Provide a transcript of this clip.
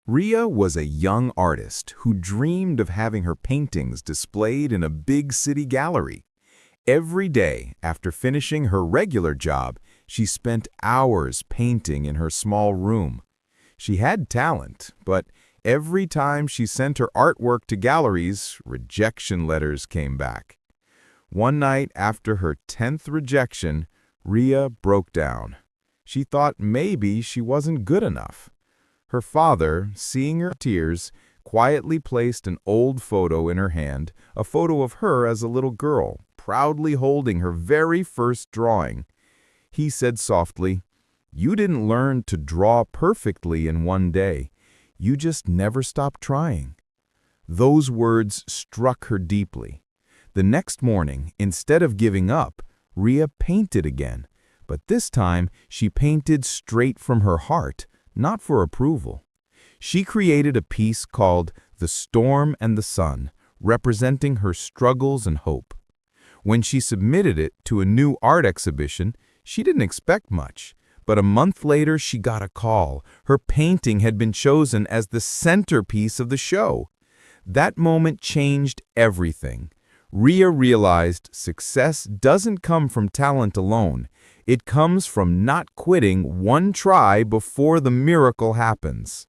Riya was a young artist who dreamed of having her paintings displayed in a big city gallery. Every day, after finishing her regular job, she spent hours painting in her small room. She had talent, but every time she sent her artwork to galleries, rejection letters came back. One night after her 10th rejection, Riya broke down. She thought maybe she wasn't good enough. Her father, seeing her tears, quietly placed an old photo in her hand, a photo of her as a little girl, proudly holding her very first drawing. He said softly, "You didn't learn to draw perfectly in one day. You just never stopped trying." Those words struck her deeply. The next morning, instead of giving up, Riya painted again. But this time, she painted straight from her heart, not for approval. She created a piece called The Storm and the Sun, representing her struggles and hope. When she submitted it to a new art exhibition, she didn't expect much. But a month later, she got a call. Her painting had been chosen as the centerpiece of the show. That moment changed everything. Riya realized success doesn't come from talent alone. It comes from not quitting one try before the miracle happens.